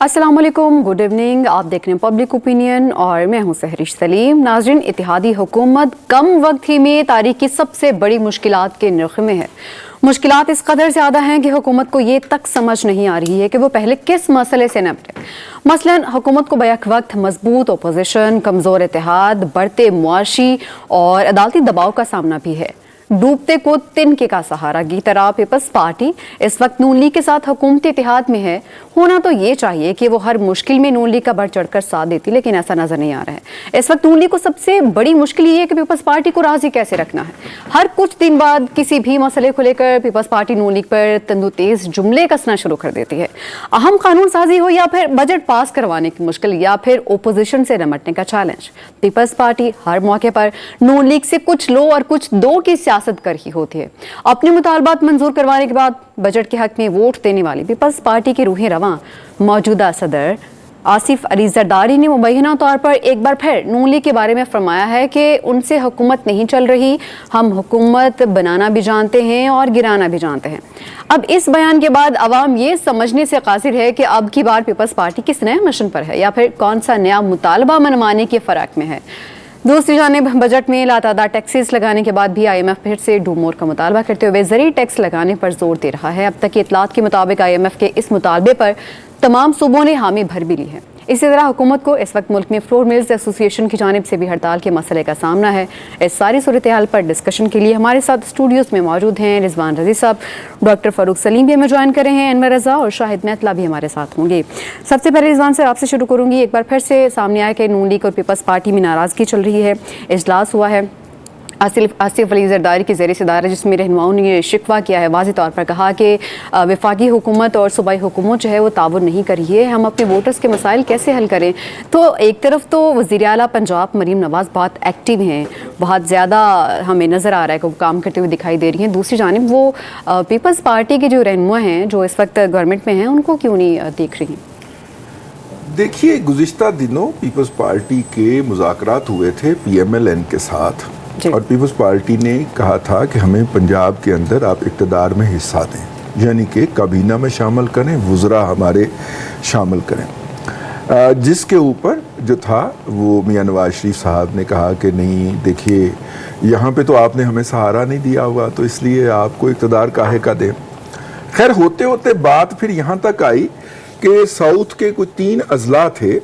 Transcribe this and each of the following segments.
अस्सलाम वालेकुम, good evening. आप देख रहे हैं पब्लिक ओपिनियन और मैं हूं सहरिश सलीम। नाज़रीन, इत्तेहादी हुकूमत कम वक्त ही में तारीख की सबसे बड़ी मुश्किलात के नरख़ में है। मुश्किलात इस कदर ज़्यादा हैं कि हुकूमत को ये तक समझ नहीं आ रही है कि वो पहले किस मसले से निपटे। मसलन हुकूमत को बैक वक्त मजबूत अपोजिशन, कमज़ोर इत्तेहाद, बढ़ते मुआशी और अदालती दबाव का सामना भी है। डूबते को तिनके का सहारा की तरह पीपल्स पार्टी इस वक्त नून लीग के साथ हुकूमती इत्तेहाद में है। होना तो ये चाहिए कि वो हर मुश्किल में नून लीग का बढ़ चढ़कर साथ देती, लेकिन ऐसा नजर नहीं आ रहा है। इस वक्त नून लीग को सबसे बड़ी मुश्किल ये है कि पीपल्स पार्टी को राजी कैसे रखना है। हर कुछ दिन बाद किसी भी मसले को लेकर पीपल्स पार्टी नून लीग पर तंदुतेज जुमले कसना शुरू कर देती है। अहम कानून साजी हो या फिर बजट पास करवाने की मुश्किल या फिर ओपोजिशन से निपटने का चैलेंज, पीपल्स पार्टी हर मौके पर नून लीग से कुछ लो और कुछ दो की सियासत कर ही होती है। अपने मुतालबात मंजूर करवाने के बाद बजट के हक में वोट देने वाली पीपल्स पार्टी के रूह रवां मौजूदा सदर आसिफ अली जरदारी ने मुबैना तौर पर एक बार फिर नून लीग के बारे में फरमाया है कि उनसे हुकूमत नहीं चल रही, हम हुकूमत बनाना भी जानते हैं और गिराना भी जानते हैं। अब इस बयान के बाद अवाम ये समझने से कासिर है कि अब की बार पीपल्स पार्टी किस नए मिशन पर है या फिर कौन सा नया मुतालबा मनवाने के फराक में है। दूसरी जानिब बजट में लातादार टैक्सेस लगाने के बाद भी IMF फिर से डू मोर का मुतालबा करते हुए ज़रूरी टैक्स लगाने पर जोर दे रहा है। अब तक की इतलात के मुताबिक IMF के इस मुतालबे पर तमाम सूबों ने हामी भर भी ली है। इसी तरह हुकूमत को इस वक्त मुल्क में फ्लोर मिल्स एसोसिएशन की जानिब से भी हड़ताल के मसले का सामना है। इस सारी सूरत हाल पर डिस्कशन के लिए हमारे साथ स्टूडियोज़ में मौजूद हैं रिजवान रजी साहब, डॉक्टर फ़ारूक सलीम भी हमें ज्वाइन कर रहे हैं, अनवर रज़ा और शाहिद मैतला भी हमारे साथ होंगे। सबसे पहले रिजवान सर आपसे शुरू करूँगी। एक बार फिर से सामने आया कि नून लीग और पीपल्स पार्टी में नाराज़गी चल रही है। इजलास हुआ है आसिफ अली जरदारी के ज़ेरे सदारत, जिसमें रहनुमाओं ने ये शिकवा किया है, वाज़ेह तौर पर कहा कि वफाकी हुकूमत और सूबाई हुकूमत जो है वो ताउन नहीं कर रही है, हम अपने वोटर्स के मसाइल कैसे हल करें। तो एक तरफ तो वज़ीर आला पंजाब मरीम नवाज़ बहुत एक्टिव हैं, बहुत ज़्यादा हमें नज़र आ रहा है कि वो काम करते हुए दिखाई दे रही हैं। दूसरी जानिब वो पीपल्स पार्टी के जो रहनुमा हैं जो इस वक्त गवर्नमेंट में हैं, उनको क्यों नहीं देख रही? देखिए, गुज़िश्ता दिनों पीपल्स पार्टी के मुज़ाकरात हुए थे PMLN के साथ और पीपल्स पार्टी ने कहा था कि हमें पंजाब के अंदर आप इक़्तिदार में हिस्सा दें, यानी कि काबीना में शामिल करें, वुज़रा हमारे शामिल करें। जिसके ऊपर जो था वो मियां नवाज शरीफ साहब ने कहा कि नहीं, देखिए यहाँ पे तो आपने हमें सहारा नहीं दिया हुआ, तो इसलिए आपको इक़्तिदार काहे का दें। खैर, होते होते बात फिर यहाँ तक आई कि साउथ के कुछ 3 अजला थे,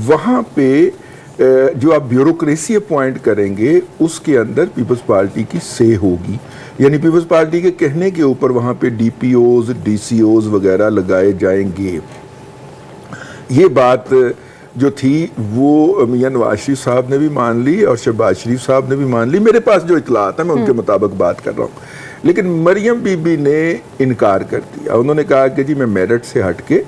वहाँ पे जो आप ब्यूरोक्रेसी अपॉइंट करेंगे उसके अंदर पीपल्स पार्टी की से होगी, यानी पीपल्स पार्टी के कहने के ऊपर वहाँ पे DPOs, DCOs वगैरह लगाए जाएंगे। ये बात जो थी वो मियां नवाज शरीफ साहब ने भी मान ली और शहबाज शरीफ साहब ने भी मान ली। मेरे पास जो इतलात है मैं उनके मुताबिक बात कर रहा हूँ, लेकिन मरियम बीबी ने इनकार कर दिया। उन्होंने कहा कि जी मैं मेरिट से हट के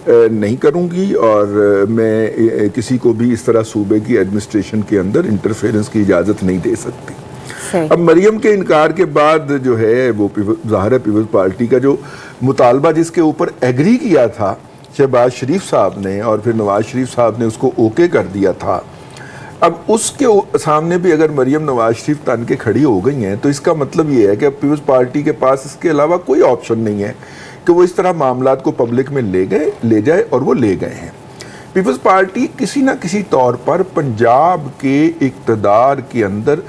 नहीं करूंगी और मैं किसी को भी इस तरह सूबे की एडमिनिस्ट्रेशन के अंदर इंटरफेरेंस की इजाज़त नहीं दे सकती। अब मरियम के इनकार के बाद जो है वो ज़ाहिर है पीपल्स पार्टी का जो मुतालबा जिसके ऊपर एग्री किया था शहबाज शरीफ साहब ने और फिर नवाज शरीफ साहब ने उसको ओके कर दिया था, अब उसके सामने भी अगर मरियम नवाज शरीफ तन के खड़ी हो गई हैं तो इसका मतलब ये है कि अब पीपल्स पार्टी के पास इसके अलावा कोई ऑप्शन नहीं है कि वो इस तरह मामलात को पब्लिक में ले जाए और वो ले गए हैं। पीपल्स पार्टी किसी ना किसी तौर पर पंजाब के इक़्तिदार के अंदर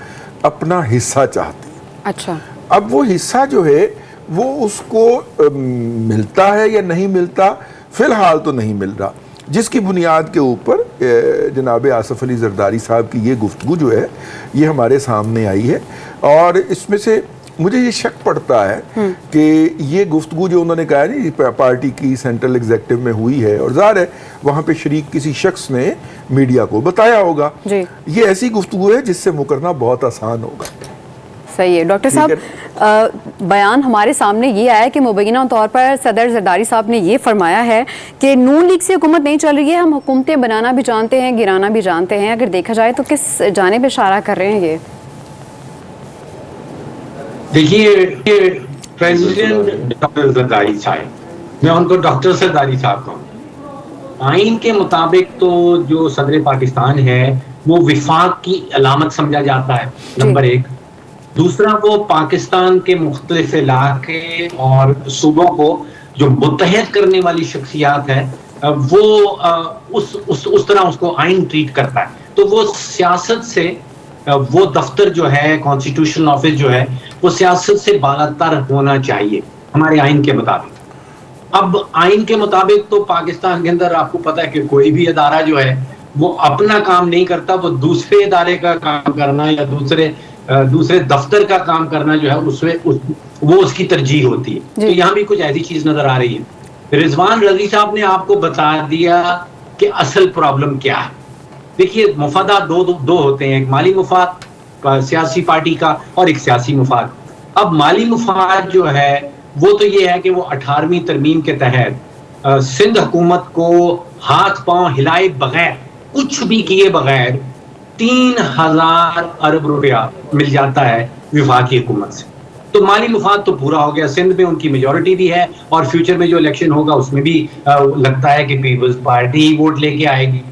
अपना हिस्सा चाहती है। अच्छा, अब वो हिस्सा जो है वो उसको मिलता है या नहीं मिलता, फिलहाल तो नहीं मिल रहा, जिसकी बुनियाद के ऊपर जनाब आसिफ अली जरदारी साहब की ये गुफ्तगू जो है ये हमारे सामने आई है। और इसमें से मुझे ये शक पड़ता है कि ये गुफ्तगू जो उन्होंने कहा नहीं पार्टी की सेंट्रल एग्जीक्यूटिव में हुई है और ज़ाहिर है वहाँ पे शरीक किसी शख्स ने मीडिया को बताया होगा, ये ऐसी गुफ्तगू है जिससे मुकरना बहुत आसान होगा। सही है डॉक्टर साहब, बयान हमारे सामने ये आया कि मुबैना तौर पर सदर जरदारी साहब ने ये फरमाया है कि नून लीग से हुकूमत नहीं चल रही है, हम हुकूमतें बनाना भी जानते हैं, गिराना भी जानते हैं। अगर देखा जाए तो किस जानिब इशारा कर रहे हैं ये? देखिए, प्रेसिडेंट डॉक्टर जरदारी साहब, मैं उनको डॉक्टर जरदारी साहब कहूँ, आइन के मुताबिक तो जो सदर पाकिस्तान है वो विफाक की अलामत समझा जाता है, नंबर 1। दूसरा, वो पाकिस्तान के मुख्तलिफ इलाके और सूबों को जो मुत्तहद करने वाली शख्सियात है वो उस तरह उसको आइन ट्रीट करता है। तो वो सियासत से वो दफ्तर जो है, कॉन्स्टिट्यूशनल ऑफिस जो है, वो सियासत से बालातर होना चाहिए हमारे आइन के मुताबिक। अब आइन के मुताबिक तो पाकिस्तान के अंदर आपको पता है कि कोई भी अदारा जो है वो अपना काम नहीं करता, वो दूसरे इदारे का काम करना या दूसरे दफ्तर का काम करना जो है वो उसकी तरजीह होती है। तो यहाँ भी कुछ ऐसी चीज नजर आ रही है। रिजवान रजी साहब ने आपको बता दिया कि असल प्रॉब्लम क्या है। देखिए, मुफादात दो होते हैं, एक माली मुफाद सियासी पार्टी का और एक सियासी मुफाद। अब माली मुफाद जो है वो तो ये है कि वो 18वीं तरमीम के तहत सिंध हुकूमत को हाथ पांव हिलाए बगैर, कुछ भी किए बगैर 3000 अरब रुपया मिल जाता है विफाकी हुकूमत से। तो माली मुफाद तो पूरा हो गया, सिंध में उनकी मेजॉरिटी भी है और फ्यूचर में जो इलेक्शन होगा उसमें भी लगता है कि पीपल्स पार्टी ही वोट लेके आएगी।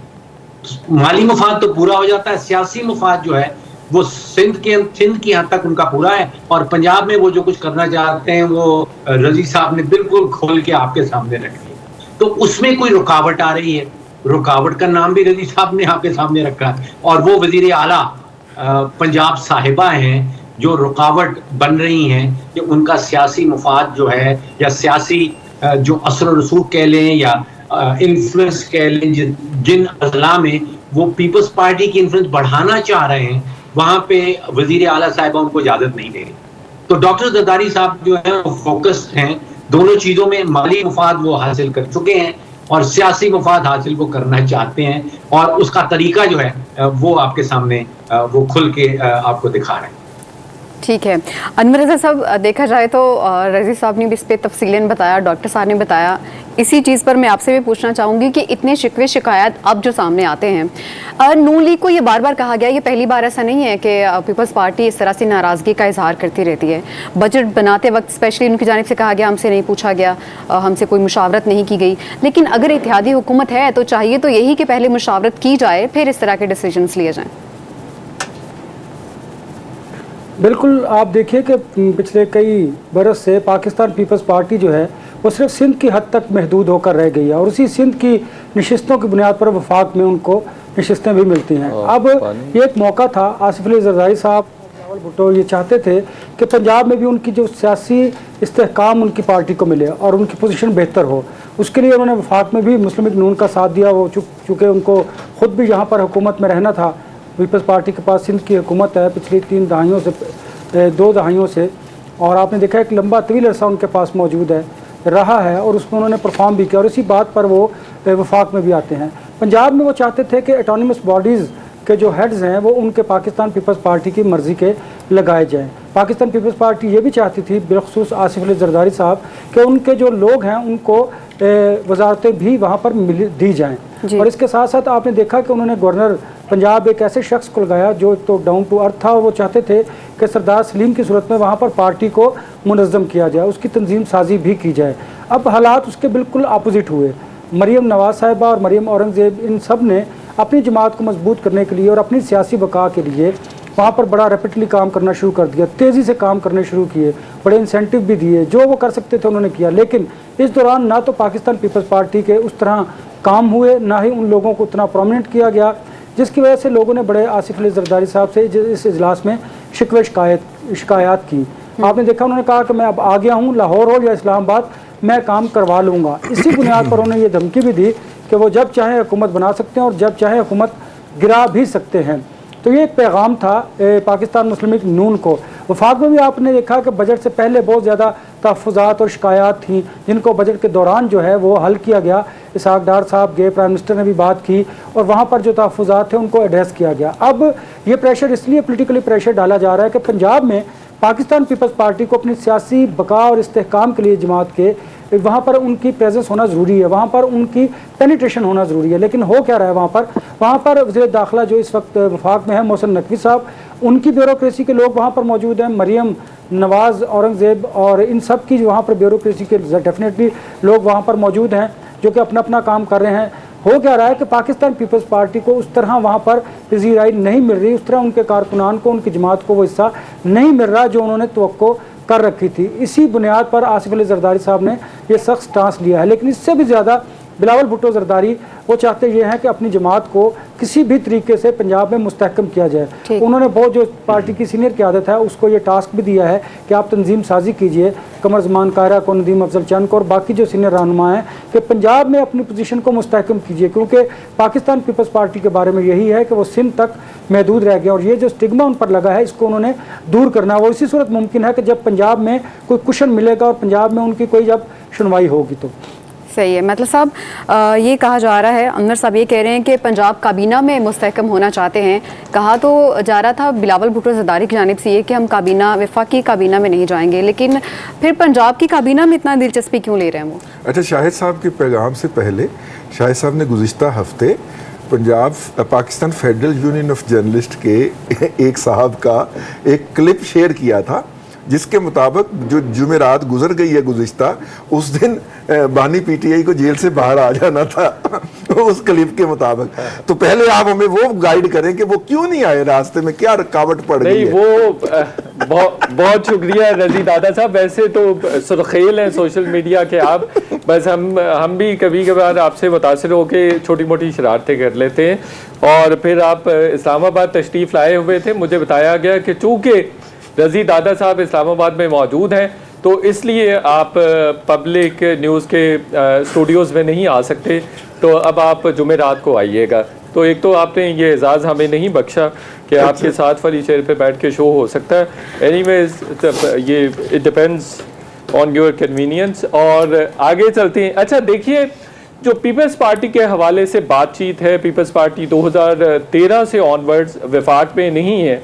माली मुफाद तो पूरा हो जाता है। सियासी मुफाद जो है वो सिंध की हद तक उनका पूरा है, और पंजाब में वो जो कुछ करना चाहते हैं वो रजी साहब ने बिल्कुल खोल के आपके सामने रख दिया। तो उसमें कोई रुकावट आ रही है, रुकावट का नाम भी रजी साहब ने आपके सामने रखा है, और वो वजीर आला पंजाब साहिबा हैं जो रुकावट बन रही हैं कि उनका सियासी मुफाद जो है या सियासी जो असर रसूख कह लें या इन्फ्लुएंस कह लें, जिन अजला में वो पीपल्स पार्टी की इन्फ्लुएंस बढ़ाना चाह रहे हैं, वहां पे वजीर आला साहिबा उनको इजाजत नहीं दे रही। तो डॉक्टर जरदारी साहब जो है वो फोकस्ड हैं दोनों चीजों में। माली मुफाद वो हासिल कर चुके हैं और सियासी मुफाद हासिल वो करना चाहते हैं, और उसका तरीका जो है वो आपके सामने वो खुल के आपको दिखा रहे हैं। ठीक है अनवर रज़ा साहब, देखा जाए तो रज़ी साहब ने भी इस पर तफसीलन बताया, डॉक्टर साहब ने बताया। इसी चीज़ पर मैं आपसे भी पूछना चाहूँगी कि इतने शिकवे शिकायत अब जो सामने आते हैं, नून लीग को ये बार बार कहा गया, ये पहली बार ऐसा नहीं है कि पीपल्स पार्टी इस तरह से नाराज़गी का इजहार करती रहती है। बजट बनाते वक्त स्पेशली उनकी जानिब से कहा गया हमसे नहीं पूछा गया, हमसे कोई मुशावरत नहीं की गई। लेकिन अगर इत्तेहादी हुकूमत है तो चाहिए तो यही कि पहले मुशावरत की जाए फिर इस तरह के डिसीजंस लिए जाएँ। बिल्कुल, आप देखिए कि पिछले कई बरस से पाकिस्तान पीपल्स पार्टी जो है वो सिर्फ सिंध की हद तक महदूद होकर रह गई है, और उसी सिंध की नशिस्तों की बुनियाद पर वफाक में उनको नशिस्तें भी मिलती हैं। अब ये एक मौका था, आसिफ अली जरदारी साहब, बिलावल भुट्टो ये चाहते थे कि पंजाब में भी उनकी जो सियासी इस्तेहकाम उनकी पार्टी को मिले और उनकी पोजीशन बेहतर हो। उसके लिए उन्होंने वफाक में भी मुस्लिम लीग नून का साथ दिया। वो चूँकि उनको ख़ुद भी यहाँ पर हुकूमत में रहना था, पीपल्स पार्टी के पास सिंध की हुकूमत है पिछली 2 दहाइयों से, और आपने देखा एक लंबा तवील अरसा उनके पास मौजूद है रहा है, और उसमें उन्होंने परफॉर्म भी किया, और इसी बात पर वो वफाक में भी आते हैं। पंजाब में वो चाहते थे कि ऑटोनमस बॉडीज़ के जो हेड्स हैं वो उनके पाकिस्तान पीपल्स पार्टी की मर्ज़ी के लगाए जाएं। पाकिस्तान पीपल्स पार्टी ये भी चाहती थी, बिलखसूस आसिफ अली जरदारी साहब, कि उनके जो लोग हैं उनको वजारतें भी वहाँ पर दी जाएँ। और इसके साथ साथ आपने देखा कि उन्होंने गवर्नर पंजाब एक ऐसे शख्स को लगाया जो तो डाउन टू अर्थ था। वो चाहते थे कि सरदार सलीम की सूरत में वहाँ पर पार्टी को मुनज़्ज़म किया जाए, उसकी तंजीम साजी भी की जाए। अब हालात उसके बिल्कुल अपोजिट हुए। मरीम नवाज़ साहिबा और मरीम औरंगज़ेब, इन सब ने अपनी जमात को मजबूत करने के लिए और अपनी सियासी बका के लिए वहाँ पर बड़ा रैपिडली काम करना शुरू कर दिया, तेज़ी से काम करने शुरू किए, बड़े इंसेंटिव भी दिए, जो वो कर सकते थे उन्होंने किया। लेकिन इस दौरान ना तो पाकिस्तान पीपल्स पार्टी के उस तरह काम हुए, ना ही उन लोगों को उतना प्रोमिनेंट किया गया, जिसकी वजह से लोगों ने बड़े आसिफ अली जरदारी साहब से इस इजलास में शिकवे शिकायत की। आपने देखा उन्होंने कहा कि मैं अब आ गया हूँ, लाहौर हो या इस्लामाबाद मैं काम करवा लूँगा। इसी बुनियाद पर उन्होंने ये धमकी भी दी कि वो जब चाहे हुकूमत बना सकते हैं और जब चाहे हुकूमत गिरा भी सकते हैं। तो ये एक पैगाम था पाकिस्तान मुस्लिम लीग नून को। वफाक में भी आपने देखा कि बजट से पहले बहुत ज़्यादा तहफ़्फ़ुज़ात और शिकायत थी, जिनको बजट के दौरान जो है वो हल किया गया। इसहाक डार साहब गए, प्राइम मिनिस्टर ने भी बात की, और वहाँ पर जो तहफ़्फ़ुज़ात थे उनको एड्रेस किया गया। अब ये प्रेशर इसलिए पोलिटिकली प्रेशर डाला जा रहा है कि पंजाब में पाकिस्तान पीपल्स पार्टी को अपनी सियासी बका और इस्तेहकाम के लिए जमात के वहाँ पर उनकी प्रेजेंस होना ज़रूरी है, वहाँ पर उनकी पेनिट्रेशन होना ज़रूरी है। लेकिन हो क्या रहा है वहाँ पर वज़ीर दाखिला जो इस वक्त वफाक में है मोहसिन नकवी साहब, उनकी ब्यूरोक्रेसी के लोग वहाँ पर मौजूद हैं। मरीम नवाज़, औरंगज़ेब और इन सब की वहाँ पर ब्यूरोक्रेसी के डेफिनेटली लोग वहाँ पर मौजूद हैं जो कि अपना अपना काम कर रहे हैं। हो क्या रहा है कि पाकिस्तान पीपल्स पार्टी को उस तरह वहाँ पर पजीराई नहीं मिल रही, उस तरह उनके कारकुनान को, उनकी जमात को वो हिस्सा नहीं मिल रहा जो उन्होंने तवक्को कर रखी थी। इसी बुनियाद पर आसिफ अली जरदारी साहब ने ये सख्त स्टांस लिया है। लेकिन इससे भी ज़्यादा बिलावल भुट्टो जरदारी वो चाहते ये हैं कि अपनी जमात को किसी भी तरीके से पंजाब में मुस्तहकम किया जाए। उन्होंने बहुत जो पार्टी की सीनियर क़यादत है उसको ये टास्क भी दिया है कि आप तंजीम साजी कीजिए, कमर ज़मान कायरा को, नदीम अफजल चंद को और बाकी जो सीनियर रहनुमा हैं, कि पंजाब में अपनी पोजीशन को मुस्तहकम कीजिए, क्योंकि पाकिस्तान पीपल्स पार्टी के बारे में यही है कि वो सिंध तक महदूद रह गया और ये जो स्टिग्मा उन पर लगा है इसको उन्होंने दूर करना है। वो इसी सूरत मुमकिन है कि जब पंजाब में कोई कुशन मिलेगा और पंजाब में उनकी कोई जब सुनवाई होगी तो। सही है। मतलब साहब ये कहा जा रहा है, अंदर साहब ये कह रहे हैं कि पंजाब काबीना में मुस्तहकम होना चाहते हैं। कहा तो जा रहा था बिलावल भुट्टो जरदारी की जानिब से ये कि हम काबीना, वफाकी काबीना में नहीं जाएंगे, लेकिन फिर पंजाब की काबीना में इतना दिलचस्पी क्यों ले रहे हैं वो? अच्छा, शाहिद साहब के पैगाम से पहले शाहिद साहब ने गुज़िश्ता हफ्ते Punjab Pakistan federal union of journalist के एक साहब का एक क्लिप शेयर किया था, जिसके मुताबिक जो जुमेरात गुजर गई है गुज़िश्ता, उस दिन बानी पीटीआई को जेल से बाहर आ जाना था उस क्लिप के मुताबिक। तो पहले आप हमें वो गाइड करें कि वो क्यों नहीं आए, रास्ते में क्या रुकावट पड़ गई है? वो बहुत शुक्रिया रजी दादा साहब। वैसे तो सुरखेल हैं सोशल मीडिया के आप, बस हम भी कभी कभार आपसे मुतासिर होकर छोटी मोटी शरारतें कर लेते हैं। और फिर आप इस्लामाबाद तशरीफ़ लाए हुए थे, मुझे बताया गया कि चूँकि रजी दादा साहब इस्लामाबाद में मौजूद हैं तो इसलिए आप पब्लिक न्यूज़ के स्टूडियोज़ में नहीं आ सकते, तो अब आप जुमेरात को आइएगा। तो एक तो आपने ये एजाज़ हमें नहीं बख्शा कि आपके साथ वाली चेयर पे बैठ के शो हो सकता है। एनीवेज ये it depends on your convenience. और आगे चलते हैं। अच्छा देखिए, जो पीपल्स पार्टी के हवाले से बातचीत है, पीपल्स पार्टी 2013 से ऑनवर्ड्स वफाक में नहीं है,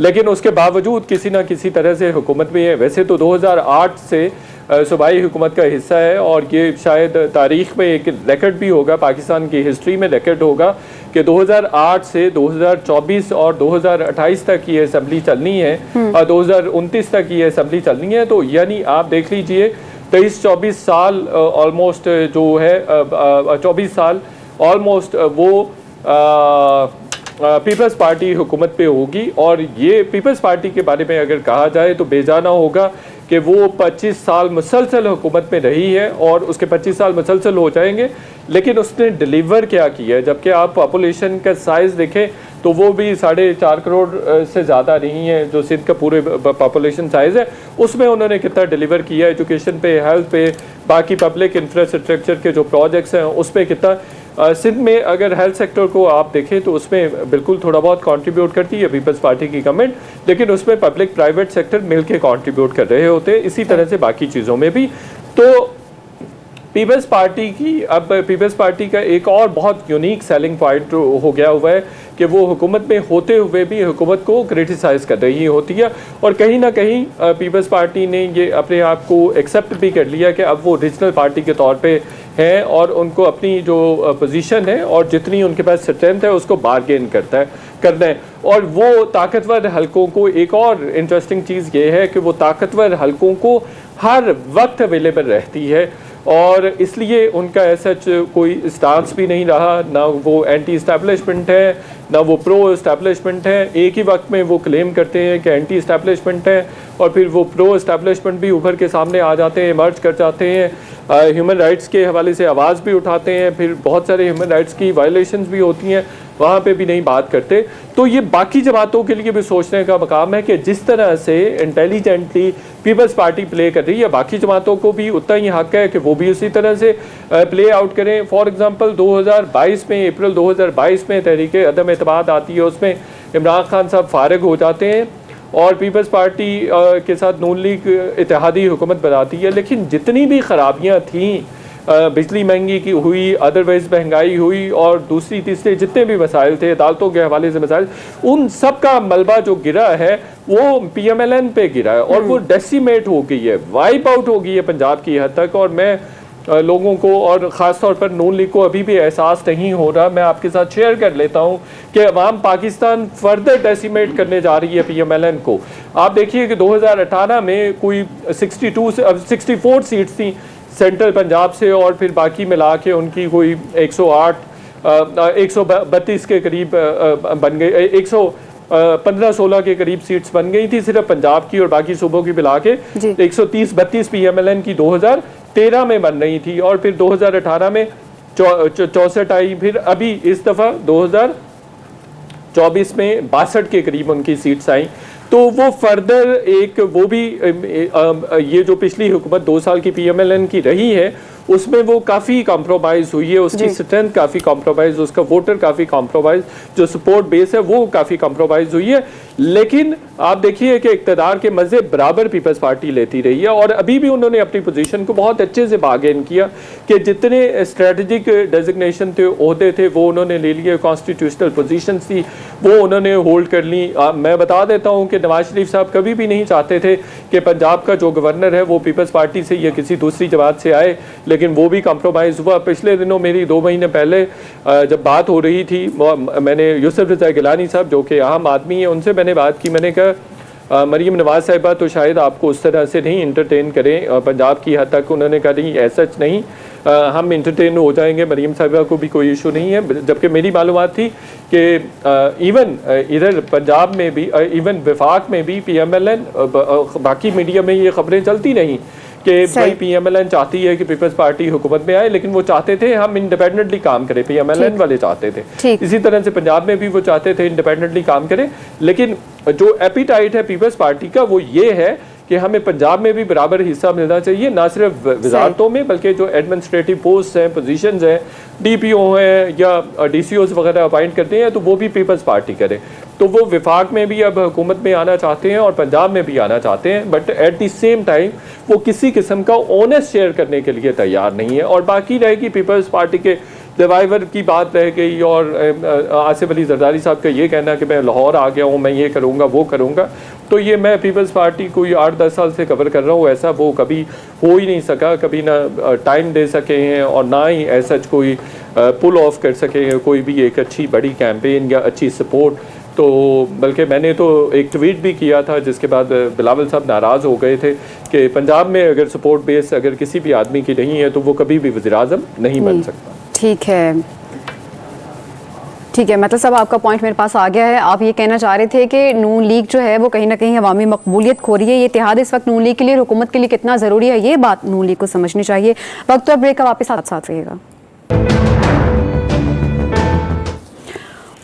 लेकिन उसके बावजूद किसी ना किसी तरह से हुकूमत में है। वैसे तो 2008 से सूबाई हुकूमत का हिस्सा है और ये शायद तारीख़ में एक रिकॉर्ड भी होगा, पाकिस्तान की हिस्ट्री में रिकॉर्ड होगा कि 2008 से 2024 और 2028 तक ये असम्बली चलनी है और 2029 तक ये असम्बली चलनी है। तो यानी आप देख लीजिए 23-24 साल ऑलमोस्ट जो है 24 साल ऑलमोस्ट वो पीपल्स पार्टी हुकूमत पे होगी। और ये पीपल्स पार्टी के बारे में अगर कहा जाए तो बेजाना होगा कि वो 25 साल मुसलसल हुकूमत में रही है और उसके 25 साल मुसलसल हो जाएंगे, लेकिन उसने डिलीवर क्या किया है? जबकि आप पॉपुलेशन का साइज़ देखें तो वो भी 4.5 करोड़ से ज़्यादा नहीं है जो सिंध का पूरे पॉपुलेशन साइज़ है। उसमें उन्होंने कितना डिलीवर किया, एजुकेशन पे, हेल्थ पे, बाकी पब्लिक इंफ्रास्ट्रक्चर के जो प्रोजेक्ट्स हैं उस पर कितना। सिंध में अगर हेल्थ सेक्टर को आप देखें तो उसमें बिल्कुल थोड़ा बहुत कंट्रीब्यूट करती है पीपल्स पार्टी की गवर्नमेंट, लेकिन उसमें पब्लिक प्राइवेट सेक्टर मिलके कंट्रीब्यूट कर रहे होते हैं। इसी तरह से बाकी चीज़ों में भी। तो पीपल्स पार्टी की, अब पीपल्स पार्टी का एक और बहुत यूनिक सेलिंग पॉइंट हो गया हुआ है कि वो हुकूमत में होते हुए भी हुकूमत को क्रिटिसाइज़ कर रही होती है। और कहीं ना कहीं पीपल्स पार्टी ने ये अपने आप को एक्सेप्ट भी कर लिया कि अब वो रीजनल पार्टी के तौर पे है और उनको अपनी जो पोजीशन है और जितनी उनके पास स्ट्रेंथ है उसको बारगेन करना है। और वो ताकतवर हलकों को, एक और इंटरेस्टिंग चीज़ ये है कि वो ताकतवर हलकों को हर वक्त अवेलेबल रहती है और इसलिए उनका ऐसा कोई स्टांस भी नहीं रहा, ना वो एंटी इस्टेब्लिशमेंट है ना वो प्रो इस्टेब्लिशमेंट है। एक ही वक्त में वो क्लेम करते हैं कि एंटी इस्टेब्लिशमेंट है और फिर वो प्रो इस्टेब्लिशमेंट भी उभर के सामने आ जाते हैं, इमर्ज कर जाते हैं, ह्यूमन राइट्स के हवाले से आवाज़ भी उठाते हैं, फिर बहुत सारे ह्यूमन राइट्स की वायलेशंस भी होती हैं, वहाँ पे भी नहीं बात करते। तो ये बाकी जमातों के लिए भी सोचने का मकाम है कि जिस तरह से इंटेलिजेंटली पीपल्स पार्टी प्ले कर रही है, बाकी जमातों को भी उतना ही हक है कि वो भी उसी तरह से प्ले आउट करें। फॉर एग्जांपल 2022 में, अप्रैल 2022 में तहरीक अदम एतमाद आती है, उसमें इमरान खान साहब फारिग हो जाते हैं और पीपल्स पार्टी के साथ नून लीग इत्तेहादी हुकूमत बनाती है। लेकिन जितनी भी खराबियाँ थीं, बिजली महंगी की हुई, अदरवाइज महंगाई हुई और दूसरी तीसरे जितने भी मसाइल थे, अदालतों के हवाले से मसाइल, उन सब का मलबा जो गिरा है वो PMLN पे गिरा है और वो डेसिमेट हो गई है, वाइप आउट हो गई है पंजाब की हद तक। और मैं लोगों को और ख़ास तौर पर नून लीग को अभी भी एहसास नहीं हो रहा, मैं आपके साथ शेयर कर लेता हूँ कि अवाम पाकिस्तान फर्दर डेसिमेट करने जा रही है PMLN को। आप देखिए कि 2018 में कोई 64 सीट्स थी सेंट्रल पंजाब से और फिर बाकी मिला के उनकी कोई 132 के करीब बन गई, 15-16 के करीब सीट्स बन गई थी सिर्फ पंजाब की, और बाकी सूबों की मिला के 130-32 PMLN की 2013 में बन रही थी, और फिर 2018 में 64 आई, फिर अभी इस दफ़ा 2024 में 62 के करीब उनकी सीट्स आई। तो वो फर्दर एक वो भी ये जो पिछली हुकूमत 2 साल की PMLN की रही है उसमें वो काफ़ी कॉम्प्रोमाइज़ हुई है, उसकी स्ट्रेंथ काफ़ी कॉम्प्रोमाइज़, उसका वोटर काफ़ी कॉम्प्रोमाइज़, जो सपोर्ट बेस है वो काफ़ी कॉम्प्रोमाइज़ हुई है। लेकिन आप देखिए कि इक़्तिदार के मज़े बराबर पीपल्स पार्टी लेती रही है, और अभी भी उन्होंने अपनी पोजीशन को बहुत अच्छे से बार्गेन किया कि जितने स्ट्रेटजिक डेजिग्नेशन थे, ओहदे थे, वो उन्होंने ले लिए, कॉन्स्टिट्यूशनल पोजीशन थी वो उन्होंने होल्ड कर ली। मैं बता देता हूँ कि नवाज शरीफ साहब कभी भी नहीं चाहते थे कि पंजाब का जो गवर्नर है वो पीपल्स पार्टी से या किसी दूसरी जमात से आए, लेकिन वो भी कॉम्प्रोमाइज़ हुआ। पिछले दिनों मेरी 2 महीने पहले जब बात हो रही थी, मैंने यूसुफ रज़ा गिलानी साहब जो कि आम आदमी है उनसे मैंने बात की, मैंने कहा मरीम नवाज साहिबा तो शायद आपको उस तरह से नहीं इंटरटेन करें पंजाब की हद तक। उन्होंने कहा नहीं ऐसा नहीं, हम इंटरटेन हो जाएंगे, मरीम साहिबा को भी कोई इशू नहीं है। जबकि मेरी मालूमात थी कि इवन इधर पंजाब में भी, इवन वफाक में भी PMLN, बाकी मीडिया में ये खबरें चलती नहीं कि भाई PMLN चाहती है कि पीपल्स पार्टी हुकूमत में आए, लेकिन वो चाहते थे हम इंडिपेंडेंटली काम करें, PMLN वाले चाहते थे। इसी तरह से पंजाब में भी वो चाहते थे इंडिपेंडेंटली काम करें, लेकिन जो एपिटाइट है पीपल्स पार्टी का वो ये है कि हमें पंजाब में भी बराबर हिस्सा मिलना चाहिए, ना सिर्फ वजारतों में बल्कि जो एडमिनिस्ट्रेटिव पोस्ट हैं, पोजीशंस हैं, DPO हैं या DCOs वगैरह अपॉइंट करते हैं तो वो भी पीपल्स पार्टी करे। तो वो विफाक में भी अब हुकूमत में आना चाहते हैं और पंजाब में भी आना चाहते हैं, but at the same time वो किसी किस्म का ओनर्स शेयर करने के लिए तैयार नहीं है। और बाकी रहेगी पीपल्स पार्टी के डिवाइवर की बात रह गई, और आसिफ अली जरदारी साहब का ये कहना कि मैं लाहौर आ गया हूँ, मैं ये करूँगा वो करूँगा। तो ये मैं पीपल्स पार्टी को 8-10 साल से कवर कर रहा हूँ, ऐसा वो कभी हो ही नहीं सका, कभी ना टाइम दे सके हैं और ना ही ऐसा कोई पुल ऑफ कर सके हैं कोई भी एक अच्छी बड़ी कैंपेन या अच्छी सपोर्ट। तो बल्कि मैंने तो एक ट्वीट भी किया था जिसके बाद बिलावल साहब नाराज़ हो गए थे कि पंजाब में अगर सपोर्ट बेस अगर किसी भी आदमी की नहीं है तो वो कभी भी वज़ीर-ए-आज़म नहीं बन सकता। ठीक है, ठीक है, मतलब साहब आपका पॉइंट मेरे पास आ गया है। आप ये कहना चाह रहे थे कि नून लीग जो है वो कहीं ना कहीं अवामी मकबूलियत खो रही है, ये इत्तेहाद इस वक्त नून लीग के लिए, हुकूमत के लिए कितना ज़रूरी है, ये बात नून लीग को समझनी चाहिए। वक्त तो ब्रेक का, वापस साथ रहेगा।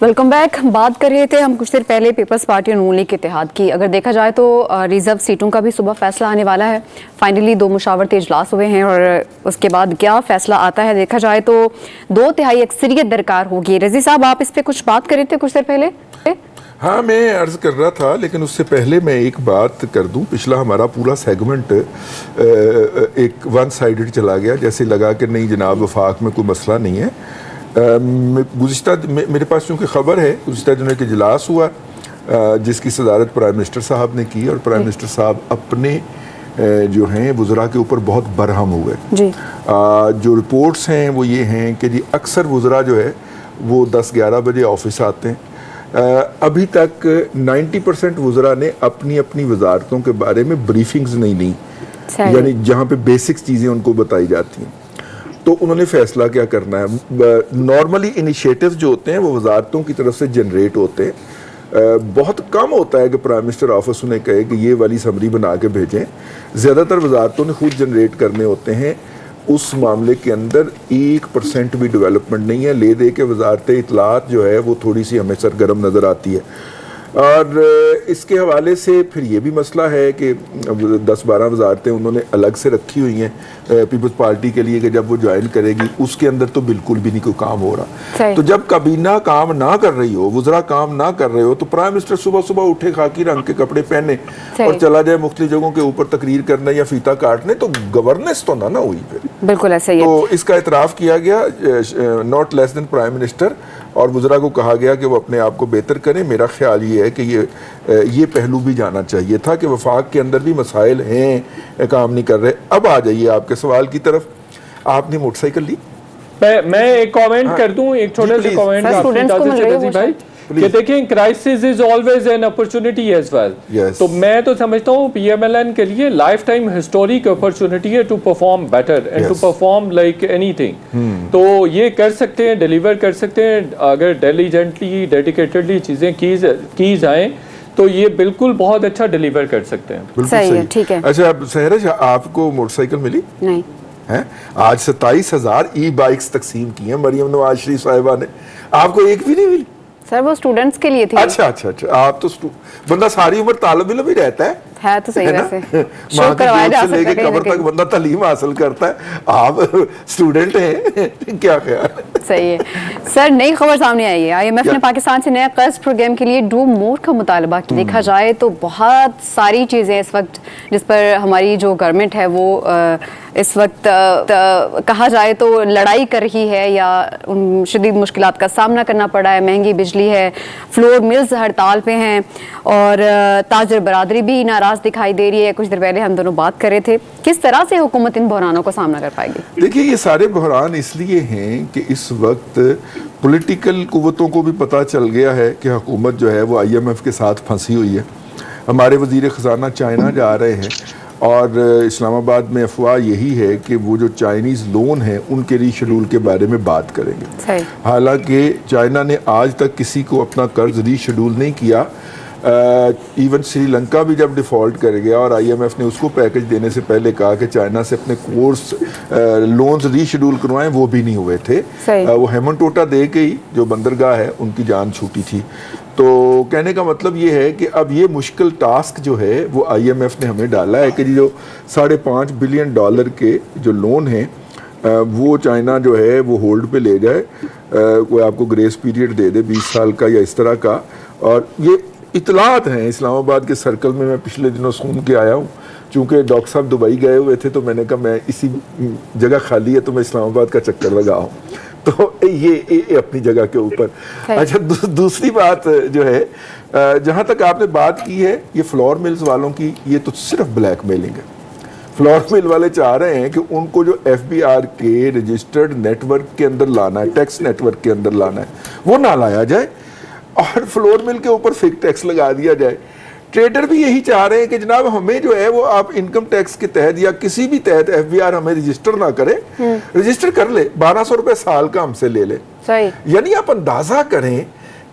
Welcome back. बात कर रहे थे हम कुछ देर पहले पीपल्स पार्टी और नून लीग के इत्तेहाद की। अगर देखा जाए तो रिजर्व सीटों का भी सुबह फैसला आने वाला है। फाइनली 2 मुशावरती इजलास हुए हैं और उसके बाद क्या फैसला आता है, देखा जाए तो 2/3 अक्सरियत दरकार होगी। रजी साहब आप इस पे कुछ बात कर रहे थे कुछ देर पहले। हाँ, मैं अर्ज कर रहा था, लेकिन उससे पहले मैं एक बात कर दूं। पिछला हमारा पूरा सेगमेंट एक वन साइडेड चला गया, जैसे लगा कि नहीं जनाब वफाक में कोई मसला नहीं है। गुज़िश्ता मेरे पास चूँकि ख़बर है गुज़िश्ता दिनों एक इजलास हुआ जिसकी सदारत प्राइम मिनिस्टर साहब ने की, और प्राइम मिनिस्टर साहब अपने जो हैं वज़रा के ऊपर बहुत बरहम हुए जी। जो रिपोर्ट्स हैं वो ये हैं कि जी अक्सर वज़रा जो है वो 10-11 बजे ऑफिस आते हैं। अभी तक 90% वज़रा ने अपनी अपनी वजारतों के बारे में ब्रीफिंग्स नहीं ली, यानी जहाँ पे बेसिक्स चीज़ें उनको बताई जाती हैं। तो उन्होंने फैसला क्या करना है। नॉर्मली इनिशिएटिव्स जो होते हैं वो वजारतों की तरफ से जनरेट होते हैं। बहुत कम होता है कि प्राइम मिनिस्टर ऑफिस उन्हें कहे कि ये वाली समरी बना के भेजें। ज़्यादातर वजारतों ने खुद जनरेट करने होते हैं। उस मामले के अंदर 1% भी डेवलपमेंट नहीं है। ले दे के वजारत इतलात जो है वो थोड़ी सी हमें सरगर्म नज़र आती है। और इसके हवाले से फिर ये भी मसला है कि 10-12 वजारतें उन्होंने अलग से रखी हुई हैं पीपल्स पार्टी के लिए कि जब वो ज्वाइन करेगी उसके अंदर तो बिल्कुल भी नहीं कोई काम हो रहा। तो जब काबीना काम ना कर रही हो, वज़रा काम ना कर रहे हो, तो प्राइम मिनिस्टर सुबह सुबह उठे खाकी रंग के कपड़े पहने और चला जाए मुख्तलिफ जगहों के ऊपर तकरीर करने या फीता काटने, तो गवर्नेंस तो ना हुई फिर। बिल्कुल ऐसा ही है। तो इसका इतराफ़ किया गया not less than prime minister, और वज़रा को कहा गया कि वो अपने आप को बेहतर करें। मेरा ख्याल ये है कि ये पहलू भी जाना चाहिए था कि वफाक के अंदर भी मसाइल हैं, काम नहीं कर रहे। अब आ जाइए आपके सवाल की तरफ। आपने मोटरसाइकिल ली? मैं एक कमेंट कर दूं, एक छोटा सा कमेंट भाई कि देखें crisis is always an opportunity as well. Yes. तो मैं तो समझता हूँ PMLN के लिए लाइफ टाइम हिस्टोरिक अपॉर्चुनिटी है to perform better and to Yes. Perform like anything. तो ये कर सकते हैं, डिलीवर कर सकते हैं अगर डिलीजेंटली डेडिकेटेडली चीज़ें की जाएं तो ये बिल्कुल बहुत अच्छा डिलीवर कर सकते हैं। बिल्कुल सही है, ठीक है। अच्छा, अब सहरज, आपको मोटरसाइकिल मिली नहीं, है? आज 27,000 ई-बाइक्स तकसीम की हैं मरियम नवाज शरीफ साहिबा ने, आपको एक भी नहीं मिली? सर वो स्टूडेंट्स के लिए थी। अच्छा अच्छा अच्छा, आप तो बंदा सारी उम्र तालिब इल्म ही रहता है तो सही है ना? वैसे माँ शो की करवाया गोद जा से सकता लेके है कहीं ना कब्र तक कहीं। बंदा तालीम हासिल करता है, आप स्टूडेंट हैं, क्या ख्याल है? सही है सर। नई खबर सामने आई है, IMF ने पाकिस्तान से नया कर्ज प्रोग्राम के लिए डू मोर का मुतालबा किया। देखा जाए तो बहुत सारी चीज़ें इस वक्त जिस पर हमारी जो गवर्नमेंट है वो इस वक्त कहा जाए तो लड़ाई कर रही है या शदीद मुश्किलात का सामना करना पड़ा है। महंगी बिजली है, फ्लोर मिल्स हड़ताल पे हैं और ताजर बरादरी भी नाराज़ दिखाई दे रही है। कुछ देर पहले हम दोनों बात कर रहे थे, किस तरह से हुकूमत इन बहरानों का सामना कर पाएगी? देखिए, ये सारे बहरान इसलिए हैं कि इस वक्त पॉलिटिकल कुव्वतों को भी पता चल गया है कि हुकूमत जो है वो IMF के साथ फंसी हुई है। हमारे वजीर ख़जाना चाइना जा रहे हैं और इस्लामाबाद में अफवाह यही है कि वो जो चाइनीज़ लोन हैं उनके रीशेड्यूल के बारे में बात करेंगे। हालांकि चाइना ने आज तक किसी को अपना कर्ज रीशेड्यूल नहीं किया। इवन श्रीलंका भी जब डिफ़ॉल्ट कर गया और IMF ने उसको पैकेज देने से पहले कहा कि चाइना से अपने कोर्स लोन्स रीशेड्यूल करवाएं, वो भी नहीं हुए थे। वो हेमनटोटा दे के ही जो बंदरगाह है उनकी जान छूटी थी। तो कहने का मतलब ये है कि अब ये मुश्किल टास्क जो है वो IMF ने हमें डाला है कि जो $5.5 बिलियन के जो लोन हैं वो चाइना जो है वो होल्ड पे ले जाए, कोई आपको ग्रेस पीरियड दे दे 20 साल का या इस तरह का। और ये इतलात हैं इस्लामाबाद के सर्कल में, मैं पिछले दिनों सुन के आया हूँ। चूँकि डॉक्टर साहब दुबई गए हुए थे तो मैंने कहा मैं इसी जगह खाली है तो मैं इस्लामाबाद का चक्कर लगाऊँ, तो ये अपनी जगह के ऊपर। अच्छा, दूसरी बात जो है, जहाँ तक आपने बात की है ये फ्लोर मिल्स वालों की, ये तो सिर्फ ब्लैकमेलिंग है। फ्लोर मिल वाले चाह रहे हैं कि उनको जो FBR के रजिस्टर्ड नेटवर्क के अंदर लाना है, टैक्स नेटवर्क के अंदर लाना है, वो ना लाया जाए और फ्लोर मिल के ऊपर फिक टैक्स लगा दिया जाए। ट्रेडर भी यही चाह रहे हैं कि जनाब हमें जो है वो आप इनकम टैक्स के तहत या किसी भी तहत FBR हमें रजिस्टर ना करे, रजिस्टर कर ले, 1200 रुपए साल का हमसे ले ले। यानी आप अंदाजा करें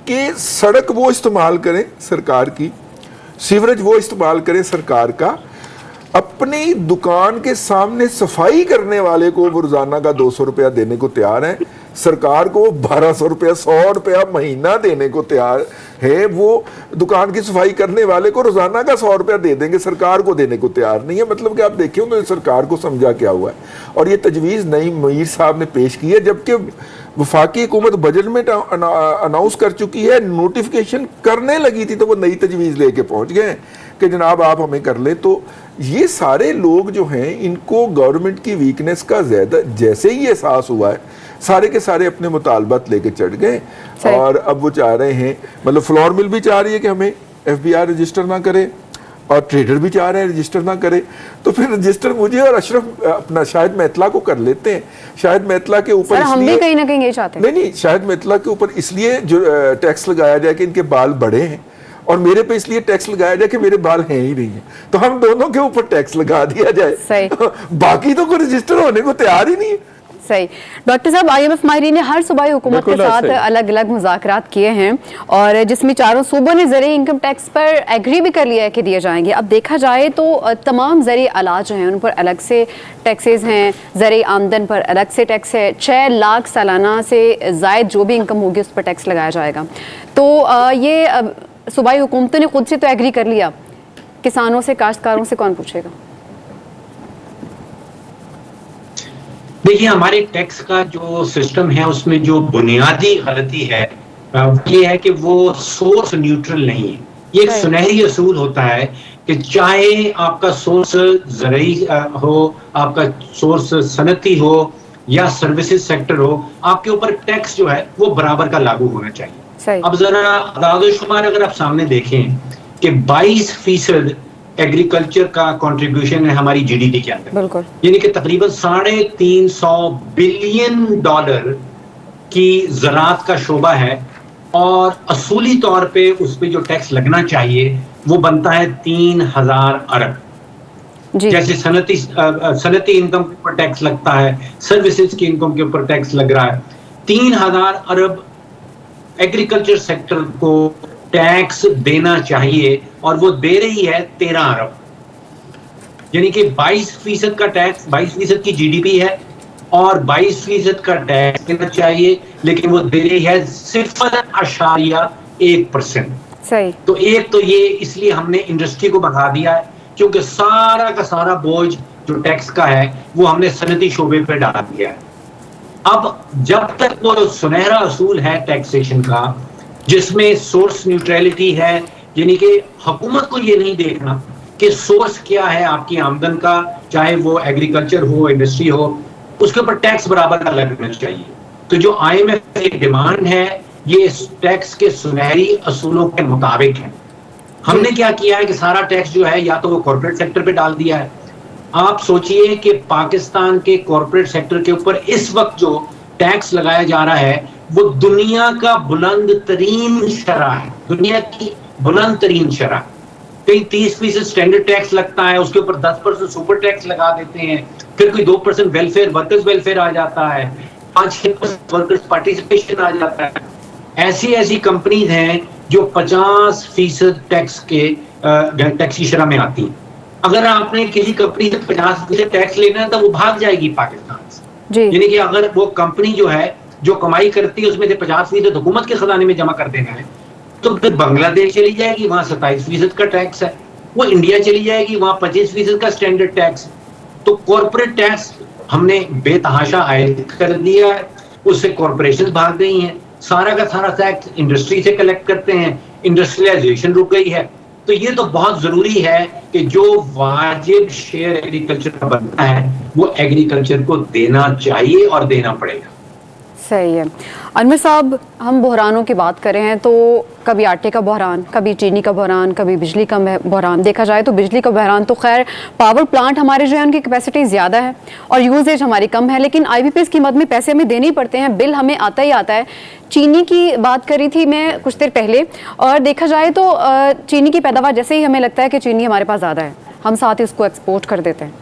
कि सड़क वो इस्तेमाल करें सरकार की, सीवरेज वो इस्तेमाल करें सरकार का, अपनी दुकान के सामने सफाई करने वाले को वो रोजाना का 200 रुपया देने को तैयार है, सरकार को 1200 रुपया 100 रुपया महीना देने को तैयार है। वो दुकान की सफाई करने वाले को रोजाना का 100 रुपया दे देंगे, सरकार को देने को तैयार नहीं है। मतलब कि आप देखिए तो सरकार को समझा क्या हुआ है। और ये तजवीज़ नई मीर साहब ने पेश की है, जबकि वफाकी हुकूमत बजट में अनाउंस कर चुकी है, नोटिफिकेशन करने लगी थी तो वो नई तजवीज़ लेके पहुंच गए कि जनाब आप हमें कर ले। तो ये सारे लोग जो हैं इनको गवर्नमेंट की वीकनेस का ज्यादा जैसे ही एहसास हुआ है, सारे के सारे अपने मुतालबात लेके चढ़ गए और अब वो चाह रहे हैं, मतलब फ्लोर मिल भी चाह रही है कि हमें FBR रजिस्टर ना करे और ट्रेडर भी चाह रहे हैं रजिस्टर ना करे। तो फिर रजिस्टर मुझे और अशरफ अपना शाहिद मैतला को कर लेते हैं। शाहिद मैतला के ऊपर हम भी कहीं ना कहीं ये चाहते हैं। नहीं, शाहिद मैतला के ऊपर इसलिए जो टैक्स लगाया जाए कि इनके बाल बड़े हैं और मेरे पे इसलिए टैक्स लगाया जाए कि मेरे बाल हैं ही नहीं है, तो हम दोनों के ऊपर टैक्स लगा दिया जाए। बाकी तो कोई रजिस्टर होने को तैयार ही नहीं है। सही। डॉक्टर साहब, IMF माहिरीन ने हर सूबाई हुकूमत के साथ अलग अलग मुज़ाकरात किए हैं और जिसमें चारों सूबों ने ज़रिए इनकम टैक्स पर एग्री भी कर लिया है कि दिए जाएंगे। अब देखा जाए तो तमाम ज़रिए आलात जो हैं उन पर अलग से टैक्सेस हैं, ज़रिए आमदन पर अलग से टैक्स है, 6 लाख सालाना से ज़ायद जो भी इनकम होगी उस पर टैक्स लगाया जाएगा। तो ये सूबाई हुकूमतों ने खुद से तो एग्री कर लिया, किसानों से, काश्तकारों से कौन पूछेगा? देखिए, हमारे टैक्स का जो सिस्टम है उसमें जो बुनियादी गलती है ये है कि वो सोर्स न्यूट्रल नहीं है। ये एक सुनहरी असूल होता है कि चाहे आपका सोर्स ज़राई हो, आपका सोर्स सनती हो या सर्विसेज सेक्टर हो, आपके ऊपर टैक्स जो है वो बराबर का लागू होना चाहिए। अब जरा आदाद-ओ-शुमार अगर आप सामने देखें कि 22% एग्रीकल्चर का कंट्रीब्यूशन है हमारी GDP के अंदर, यानी कि तकरीबन $350 बिलियन की ज़राअत का शोबा है और असूली तौर पे उस पे जो टैक्स लगना चाहिए वो बनता है 3000 अरब। जी। जैसे सनती इनकम के ऊपर टैक्स लगता है, सर्विसेज की इनकम के ऊपर टैक्स लग रहा है। 3000 अरब एग्रीकल्चर सेक्टर को टैक्स देना चाहिए और वो दे रही है 13 अरब, यानी कि 22% का टैक्स, 22% की जीडीपी है और 22% का टैक्स देना चाहिए, लेकिन वो दे रही है 0.1%। सही। तो एक तो ये इसलिए हमने इंडस्ट्री को बढ़ा दिया है, क्योंकि सारा का सारा बोझ जो टैक्स का है वो हमने सनती शोबे पे डाल दिया है। अब जब तक वो सुनहरा असूल है टैक्सेशन का, जिसमें सोर्स न्यूट्रलिटी है, यानी कि हुकूमत को ये नहीं देखना कि सोर्स क्या है आपकी आमदन का, चाहे वो एग्रीकल्चर हो, इंडस्ट्री हो, उसके ऊपर टैक्स बराबर का लगना चाहिए। तो जो IMF की डिमांड है ये टैक्स के सुनहरी असूलों के मुताबिक है। हमने क्या किया है कि सारा टैक्स जो है या तो वो कॉर्पोरेट सेक्टर पे डाल दिया है। आप सोचिए कि पाकिस्तान के कॉर्पोरेट सेक्टर के ऊपर इस वक्त जो टैक्स लगाया जा रहा है वो दुनिया का बुलंद तरीन शरह है, दुनिया की बुलंद तरीन शरह। कहीं 30% स्टैंडर्ड टैक्स लगता है, उसके ऊपर 10% सुपर टैक्स लगा देते हैं, फिर कोई 2% वेलफेयर, वर्कर्स वेलफेयर आ जाता है, 5-6% वर्कर्स पार्टिसिपेशन आ जाता है। ऐसी कंपनीज हैं जो 50% टैक्स के टैक्स की शरह में आती हैं। अगर आपने किसी कंपनी से 50% टैक्स लेना है तो वो भाग जाएगी पाकिस्तान से। यानी कि अगर वो कंपनी जो है जो कमाई करती है उसमें से 50% हुकूमत के खजाने में जमा कर देना है, तो फिर बांग्लादेश चली जाएगी, वहां 27% का टैक्स है। वो इंडिया चली जाएगी, वहां 25% का स्टैंडर्ड टैक्स। तो कॉर्पोरेट टैक्स हमने बेतहाशा आयद कर दिया है, उससे कॉर्पोरेशन भाग गई हैं, सारा का सारा टैक्स इंडस्ट्री से कलेक्ट करते हैं, इंडस्ट्रियलाइजेशन रुक गई है। तो ये तो बहुत जरूरी है कि जो वाजिब शेयर एग्रीकल्चर का बनता है वो एग्रीकल्चर को देना चाहिए और देना पड़ेगा। सही है। अनवर साहब, हम बहरानों की बात करें हैं तो कभी आटे का बहरान, कभी चीनी का बहरान, कभी बिजली का बहरान। देखा जाए तो बिजली का बहरान तो खैर पावर प्लांट हमारे जो है उनकी कैपेसिटी ज़्यादा है और यूजेज हमारी कम है, लेकिन IBPS की मद में पैसे हमें देने ही पड़ते हैं, बिल हमें आता ही आता है। चीनी की बात करी थी मैं कुछ देर पहले, और देखा जाए तो चीनी की पैदावार जैसे ही हमें लगता है कि चीनी हमारे पास ज़्यादा है, हम साथ ही उसको एक्सपोर्ट कर देते हैं।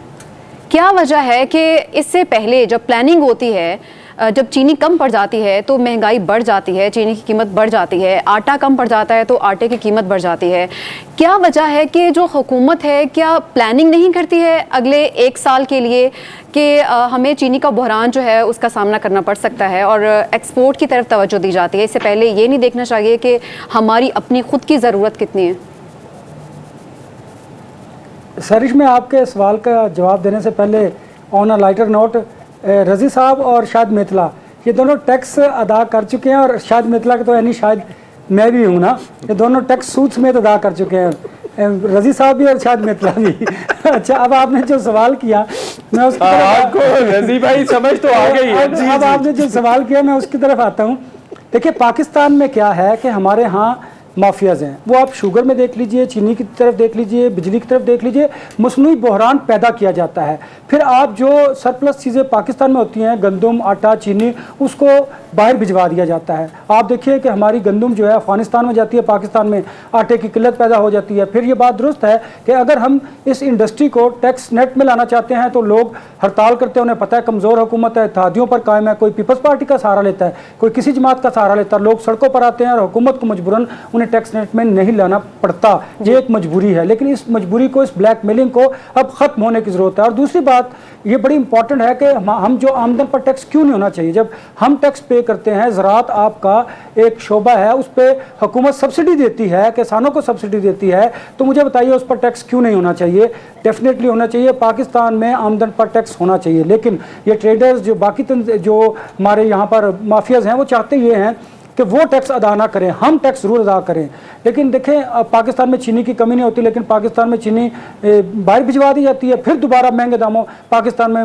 क्या वजह है कि इससे पहले जब प्लानिंग होती है, जब चीनी कम पड़ जाती है तो महंगाई बढ़ जाती है, चीनी की कीमत बढ़ जाती है, आटा कम पड़ जाता है तो आटे की कीमत बढ़ जाती है। क्या वजह है कि जो हुकूमत है क्या प्लानिंग नहीं करती है अगले 1 साल के लिए कि हमें चीनी का बहरान जो है उसका सामना करना पड़ सकता है और एक्सपोर्ट की तरफ तवज्जो दी जाती है? इससे पहले ये नहीं देखना चाहिए कि हमारी अपनी खुद की ज़रूरत कितनी है? सरिश, में आपके सवाल का जवाब देने से पहले ऑन अ लाइटर नोट, रज़ी साहब और शाहिद मेतला ये दोनों टैक्स अदा कर चुके हैं, और शाहिद मेतला के तो यानी शायद मैं भी हूँ ना, ये दोनों टैक्स सूद समेत अदा कर चुके हैं, रज़ी साहब भी और शाहिद मेतला भी। अच्छा, अब आपने जो सवाल किया मैं उसकी तरफ आपको रज़ी भाई समझ तो आ गई है। अब आपने जो सवाल किया मैं उसकी तरफ आता हूँ। देखिए, पाकिस्तान में क्या है कि हमारे यहाँ माफियाज़ हैं, वो आप शुगर में देख लीजिए, चीनी की तरफ देख लीजिए, बिजली की तरफ देख लीजिए, मसनूई बहरान पैदा किया जाता है। फिर आप जो सरप्लस चीज़ें पाकिस्तान में होती हैं, गंदम, आटा, चीनी, उसको बाहर भिजवा दिया जाता है। आप देखिए कि हमारी गंदम जो है अफगानिस्तान में जाती है, पाकिस्तान में आटे की किल्लत पैदा हो जाती है। फिर ये बात दुरुस्त है कि अगर हम इस इंडस्ट्री को टैक्स नेट में लाना चाहते हैं तो लोग हड़ताल करते हैं, उन्हें पता है कमज़ोर हुकूमत है, इत्तेहादियों पर कायम है, कोई पीपल्स पार्टी का सहारा लेता है, कोई किसी जमात का सहारा लेता है, लोग सड़कों पर आते हैं और हुकूमत को मजबूरन उन्हें टैक्स नेट में नहीं लाना पड़ता। ये एक मजबूरी है, लेकिन इस मजबूरी को, इस ब्लैकमेलिंग को अब ख़त्म होने की ज़रूरत है। और दूसरी बात ये बड़ी इंपॉर्टेंट है कि हम जो आमदन पर टैक्स क्यों नहीं होना चाहिए। जब हम टैक्स पे करते हैं, ज़राअत आपका एक शोबा है, उस पर हुकूमत सब्सिडी देती है, किसानों को सब्सिडी देती है, तो मुझे बताइए उस पर टैक्स क्यों नहीं होना चाहिए? डेफिनेटली होना चाहिए। पाकिस्तान में आमदन पर टैक्स होना चाहिए, लेकिन ये ट्रेडर्स जो बाकी जो हमारे यहाँ पर माफियाज़ हैं वो चाहते ये हैं कि वो टैक्स अदा ना करें, हम टैक्स ज़रूर अदा करें। लेकिन देखें, पाकिस्तान में चीनी की कमी नहीं होती, लेकिन पाकिस्तान में चीनी बाहर भिजवा दी जाती है, फिर दोबारा महंगे दामों पाकिस्तान में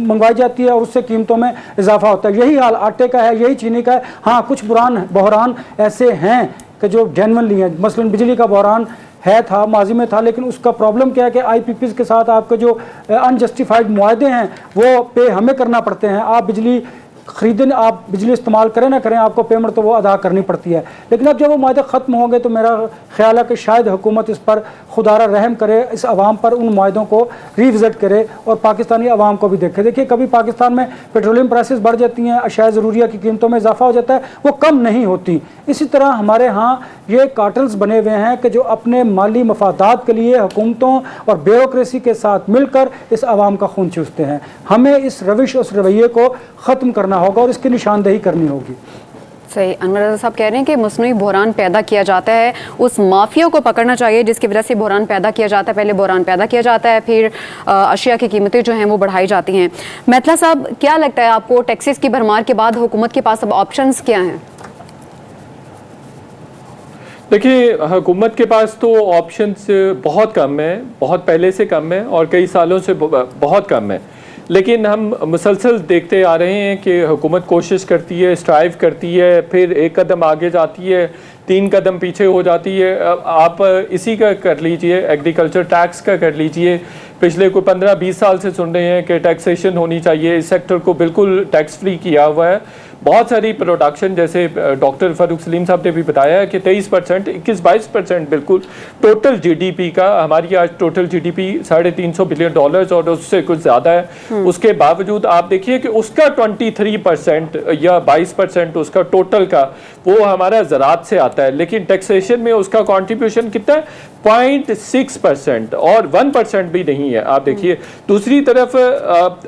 मंगवाई जाती है और उससे कीमतों में इजाफा होता है। यही हाल आटे का है, यही चीनी का है। हाँ, कुछ बहरान ऐसे हैं कि जो जेन्युइनली हैं, मसलन बिजली का बहरान है, था, माजी में था, लेकिन उसका प्रॉब्लम क्या है कि IPPs के साथ आपके जो अनजस्टिफाइड मुआहदे हैं वो पे हमें करना पड़ते हैं। आप बिजली खरीदने आप बिजली इस्तेमाल करें ना करें, आपको पेमेंट तो वो अदा करनी पड़ती है। लेकिन अब जब वो माहदे ख़त्म होंगे तो मेरा ख्याल है कि शायद हुकूमत इस पर खुदारा रहम करे, इस आवाम पर उन माहदों को रिविज़िट करे और पाकिस्तानी आवाम को भी देखे। देखिए, कभी पाकिस्तान में पेट्रोलियम प्राइसेस बढ़ जाती हैं, अशाया ज़रूरिया की कीमतों में इजाफा हो जाता है, वो कम नहीं होती। इसी तरह हमारे यहाँ ये कार्टल्स बने हुए हैं कि जो अपने माली मफादात के लिए हुकूमतों और ब्यूरोक्रेसी के साथ मिलकर इस आवाम का खून चूसते हैं। हमें इस रविश, उस रवैये को ख़त्म करना होगा और इसकी निशानदेही करनी होगी। सही, अनवर रज़ा साहब कह रहे हैं कि मसनूई बहरान पैदा किया जाता है, उस माफिया को पकड़ना चाहिए जिसकी वजह से बहरान पैदा किया जाता है। पहले बहरान पैदा किया जाता है, फिर अशिया की कीमतें जो हैं वो बढ़ाई जाती हैं। मैतला साहब, क्या लगता है आपको, टैक्सेस की भरमार के बाद हुकूमत के पास अब ऑप्शंस क्या हैं? देखिए, हुकूमत के पास तो ऑप्शंस बहुत कम है, बहुत पहले से कम है और कई सालों से बहुत कम है। लेकिन हम मुसलसल देखते आ रहे हैं कि हुकूमत कोशिश करती है, स्ट्राइव करती है, फिर एक कदम आगे जाती है, 3 कदम पीछे हो जाती है। आप इसी का कर लीजिए, एग्रीकल्चर टैक्स का कर लीजिए। पिछले कोई 15-20 साल से सुन रहे हैं कि टैक्सेशन होनी चाहिए, इस सेक्टर को बिल्कुल टैक्स फ्री किया हुआ है। बहुत सारी प्रोडक्शन, जैसे डॉक्टर फ़ारूक सलीम साहब ने भी बताया कि 23%, 21-22% बिल्कुल टोटल जीडीपी का, हमारी आज टोटल जीडीपी $350 बिलियन और उससे कुछ ज़्यादा है। उसके बावजूद आप देखिए कि उसका 23% या 22% उसका टोटल का वो हमारा ज़राअत से आता है। लेकिन टैक्सेशन में उसका कॉन्ट्रीब्यूशन कितना है? 0.6% और 1% भी नहीं है। आप देखिए, दूसरी तरफ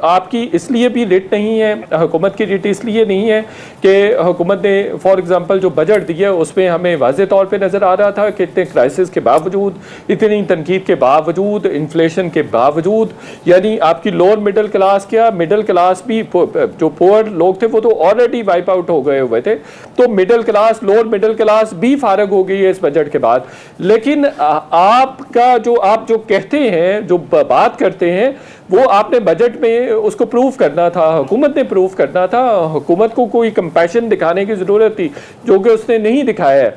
आपकी इसलिए भी रेट नहीं है, हुकूमत की रेट इसलिए नहीं है कि हुकूमत ने फॉर एग्जांपल जो बजट दिया उसमें हमें वाज़े तौर पे नज़र आ रहा था कि इतने क्राइसिस के बावजूद, इतनी तनकीद के बावजूद, इन्फ्लेशन के बावजूद, यानी आपकी लोअर मिडिल क्लास, क्या मिडिल क्लास भी, जो पुअर लोग थे वो तो ऑलरेडी वाइप आउट हो गए हुए थे, तो middle class, lower middle class भी फारग हो गई है इस बजट के बाद। लेकिन आपका जो आप जो कहते हैं, जो बात करते हैं, वो आपने बजट में उसको प्रूव करना था, हुकूमत ने प्रूव करना था। हुकूमत को कोई कंपैशन दिखाने की ज़रूरत थी, जो कि उसने नहीं दिखाया है।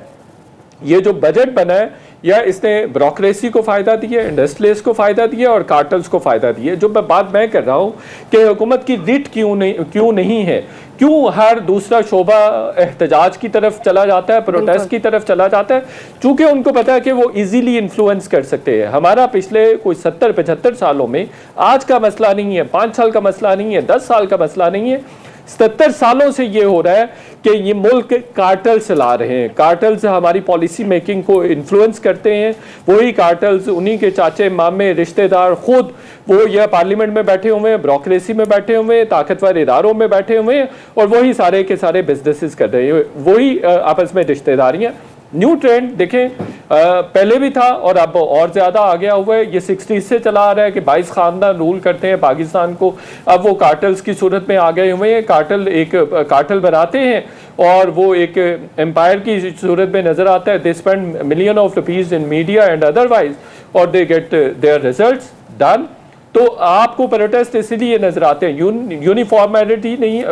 ये जो बजट बना है, या इसने ब्यूरोक्रेसी को फ़ायदा दिया, इंडस्ट्रियलिस्ट को फ़ायदा दिया और कार्टल्स को फ़ायदा दिया। जो बात मैं कर रहा हूँ कि हुकूमत की रिट क्यों नहीं है, क्यों हर दूसरा शोबा एहतजाज की तरफ चला जाता है, प्रोटेस्ट की तरफ चला जाता है, चूँकि उनको पता है कि वो इजीली इन्फ्लुएंस कर सकते हैं। हमारा पिछले कोई 70-75 सालों में आज का मसला नहीं है, 5 साल का मसला नहीं है, 10 साल का मसला नहीं है, 70 सालों से ये हो रहा है कि ये मुल्क कार्टल्स चला रहे हैं। कार्टल्स हमारी पॉलिसी मेकिंग को इन्फ्लुएंस करते हैं। वही कार्टल्स, उन्हीं के चाचे मामे रिश्तेदार खुद वो या पार्लियामेंट में बैठे हुए हैं, ब्यूरोक्रेसी में बैठे हुए हैं, ताकतवर इदारों में बैठे हुए हैं और वही सारे के सारे बिजनेसेस कर रहे हैं। वही आपस में रिश्तेदारियाँ। न्यू ट्रेंड देखें, पहले भी था और अब और ज़्यादा आ गया हुआ है। ये 60s से चला आ रहा है कि 22 खानदान रूल करते हैं पाकिस्तान को। अब वो कार्टल्स की सूरत में आ गए हुए हैं। कार्टल बनाते हैं और वो एक एम्पायर की सूरत में नज़र आता है। They spend million of rupees in media and otherwise और they get their results done. तो आपको प्रोटेस्ट इसीलिए नज़र आते हैं, यूनिफॉर्मेलिटी नहीं,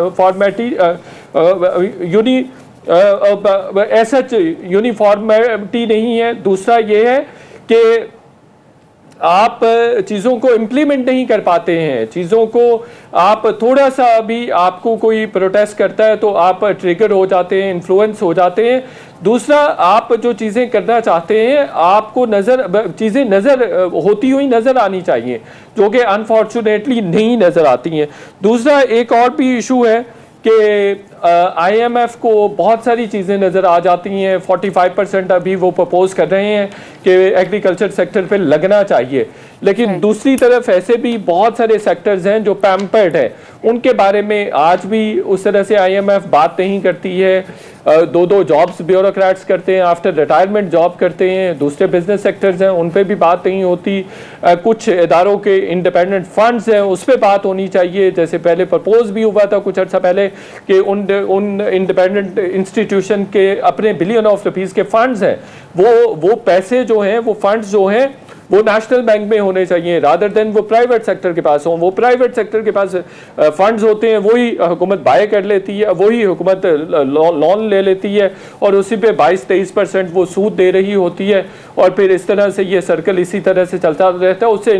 ऐसा यूनिफॉर्मिटी नहीं है। दूसरा ये है कि आप चीज़ों को इम्प्लीमेंट नहीं कर पाते हैं, चीज़ों को आप थोड़ा सा भी आपको कोई प्रोटेस्ट करता है तो आप ट्रिगर हो जाते हैं, इन्फ्लुएंस हो जाते हैं। दूसरा, आप जो चीज़ें करना चाहते हैं आपको चीज़ें नज़र होती हुई नज़र आनी चाहिए, जो कि अनफॉर्चुनेटली नहीं नज़र आती हैं। दूसरा एक और भी इशू है कि IMF को बहुत सारी चीज़ें नज़र आ जाती हैं। 45% अभी वो प्रपोज कर रहे हैं कि एग्रीकल्चर सेक्टर पे लगना चाहिए, लेकिन दूसरी तरफ ऐसे भी बहुत सारे सेक्टर्स हैं जो पैम्पर्ड हैं, उनके बारे में आज भी उस तरह से IMF बात नहीं करती है। 2-2 जॉब्स ब्यूरोक्रेट्स करते हैं, आफ्टर रिटायरमेंट जॉब करते हैं। दूसरे बिजनेस सेक्टर्स हैं उन पे भी बात नहीं होती। कुछ इदारों के इंडिपेंडेंट फंड्स हैं उस पर बात होनी चाहिए, जैसे पहले प्रपोज भी हुआ था कुछ अर्सा पहले कि उन इंडिपेंडेंट इंस्टीट्यूशन के अपने बिलियन ऑफ रुपीज़ के फंड्स हैं, वो पैसे जो हैं, वो फंड्स जो हैं वो नेशनल बैंक में होने चाहिए रादर देन वो प्राइवेट सेक्टर के पास हों। वो प्राइवेट सेक्टर के पास फंड्स होते हैं, वही हुकूमत बाय कर लेती है, वही हुकूमत लोन ले लेती है और उसी पे 22-23% वो सूद दे रही होती है और फिर इस तरह से ये सर्कल इसी तरह से चलता रहता है। उससे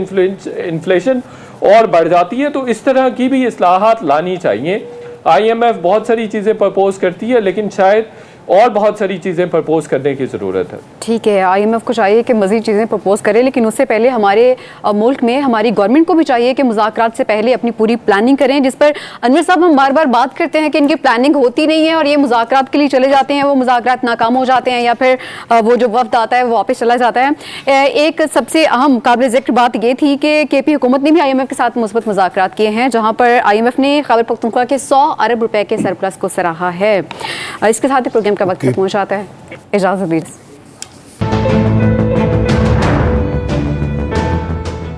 इन्फ्लेशन और बढ़ जाती है। तो इस तरह की भी इस्लाहात लानी चाहिए। IMF बहुत सारी चीज़ें प्रपोज करती है, लेकिन शायद और बहुत सारी चीज़ें प्रपोज करने की ज़रूरत है। ठीक है, IMF को चाहिए कि मज़ीद चीज़ें प्रपोज करे, लेकिन उससे पहले हमारे मुल्क में हमारी गवर्नमेंट को भी चाहिए कि मुज़ाकरात से पहले अपनी पूरी प्लानिंग करें, जिस पर अनवर साहब हम बार बार बात करते हैं कि इनकी प्लानिंग होती नहीं है और ये मुज़ाकरात के लिए चले जाते हैं, वो मुज़ाकरात नाकाम हो जाते हैं या फिर वो जो वफ्द आता है वो वापस चला जाता है। एक सबसे अहम काबिल ज़िक्र बात ये थी कि KP हुकूमत ने भी IMF के साथ मुस्बत मुज़ाकरात किए हैं, जहाँ पर IMF ने खैबर पख्तूनख्वा के 100 अरब रुपए के सरप्लस को सराहा है। इसके साथ ही प्रोग्राम का वक्त खत्म हो जाता है। इजाज़त दीजिए।